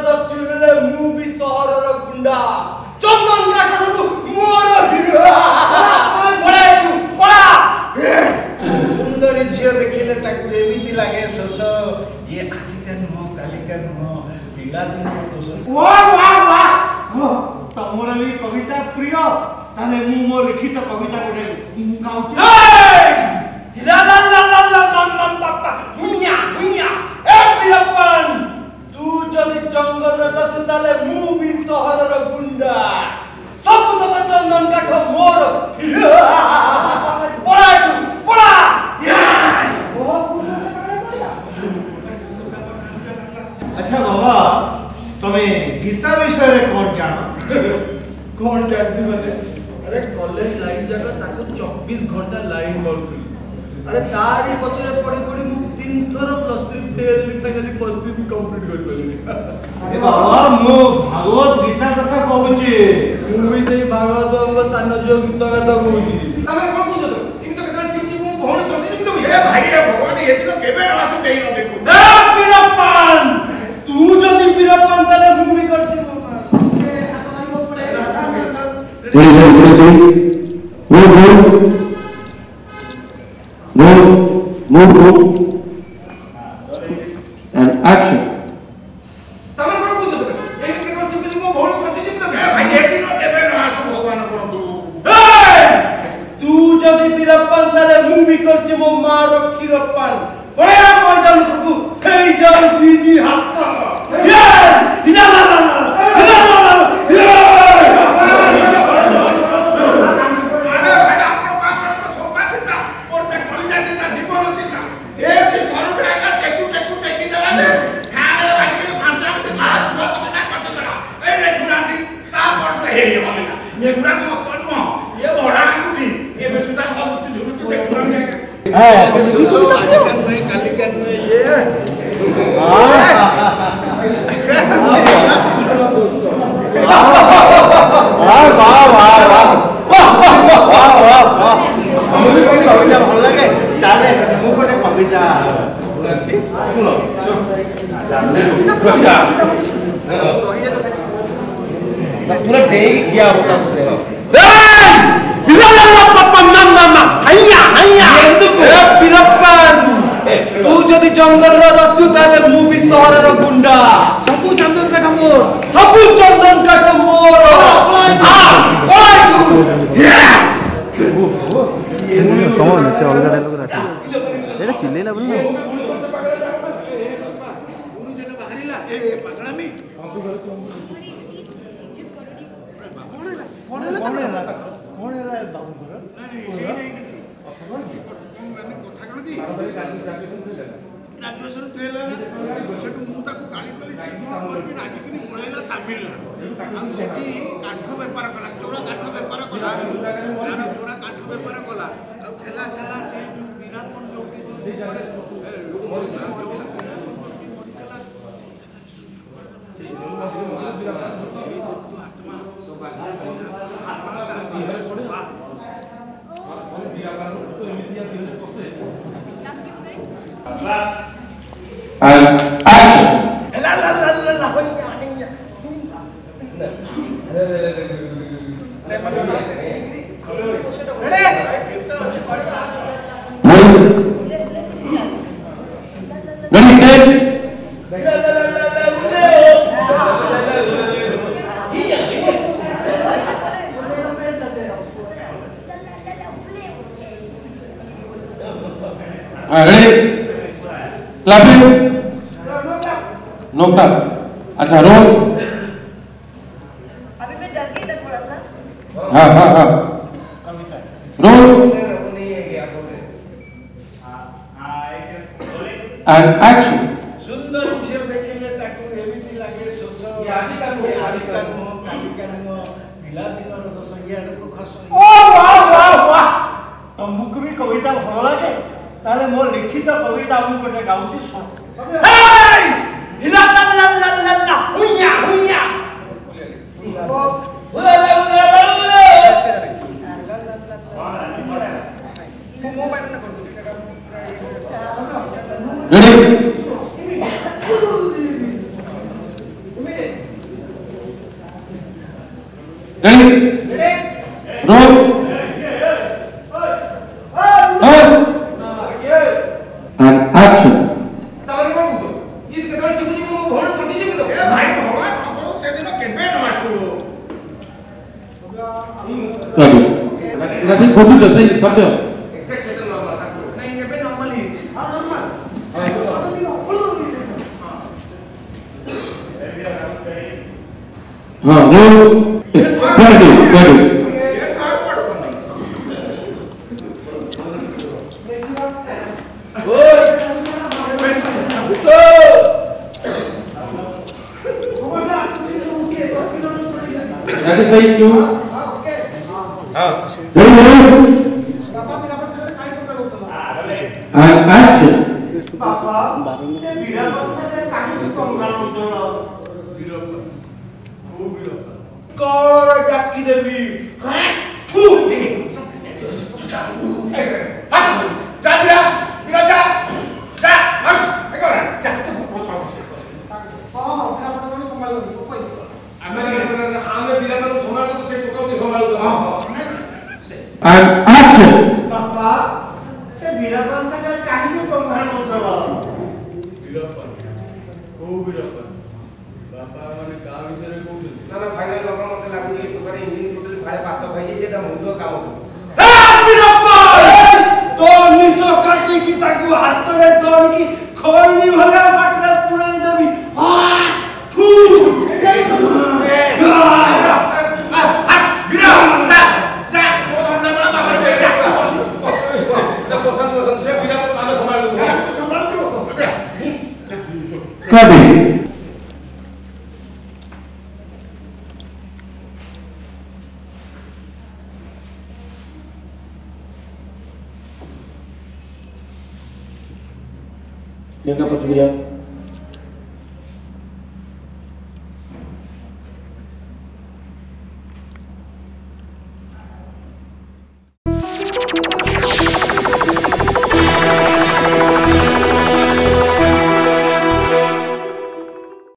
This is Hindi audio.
दस्यु हेले मु भी सहरर गुंडा चंदन काठ सब मोर पड़ा सुंदरी झियो देखिले ताकू एमिति लागे सोस ये आजि का नुह काली का नुह पिला दिन दोस वाह वाह वाह तमरा भी कविता प्रिय ताले मु मो लिखित कविता गोटे गाउची ला ला ला ला ला मम पापा हुइया हुइया ए बिरपन तू जदि जंगल रे दस ताले मु भी शहर रे गुंडा सब तक चंदन काठ मोर पड़ा तू पड़ा अच्छा बाबा तुम्हें गीता विषय रे कौन जानो कौन जानछि माने अरे कॉलेज लाइन जाका ताको 24 घंटा लाइन मारथि अरे तारी पछरे पड़ी पड़ी मु 3 थर +3 फेल फाइनली +3 भी कंप्लीट कर पाली ए बाबा मु भागवत गीता कथा कहूची मु भी सेही भागवत अंग सान जो गीत कथा कहूची तमे कोन कहू तो इमी तो कथा चिंची मु कोन करती कि ए भाई ए भगवान एतिनो केबे आसु देई न देखू ए बीरप्पन तू जदी बीरप्पन तले मु भी करची Move. And action. तमन कोन पूछ दे ए के कोन चुके मो भोल करती छी त ए भाई एति न केबे न आसु भगवान कोन तू जदी बीरप्पन तले मु भी करची मो मा रखी रप्पन परे मर्दन प्रभु हेई जाऊ दीदी हाथ ये इला ला ला पूरा डे किया होता तू जदि जंगल रस्तु ताले मु भी शहर रो गुंडा सबु चंदन काठ मोर कौन से अलग डायलॉग राखी एटा चिल्लेला बोल ना पुनी सेटा बाहरिला ए पगड़ामी कौन है बाबू नहीं माने कथा कथि ग्रेजुएशन फेल सेटु मु ताको गाली कली से मोर भी राजी कनी पळैला तमिलनाडु हम सेठी काठ व्यापार कला चोरा काठ व्यापार कला चोरा काठ व्यापार कला अब थेला से बीरापन जोटी super And action. La Clapping. नोकटा अच्छा रोल अभी मैं डर गई था थोड़ा सा हाँ रोल एंड एक्शन सुंदर झियो देखिले ताकू एमिति लागे सोस आदि का काली का पिला दिन रो दोस याड को खस ओ वाह तमको भी कविता भल लागे ताले मो लिखित कविता मु कोटे गाउची हे ला ला ला ला ला ला हुइया हुइया ready Ready? Roll. And action. Sorry. Nothing go to the same subject. Roll. Ready. That is like you. Ready? And action. And action. Copy. Yang dapat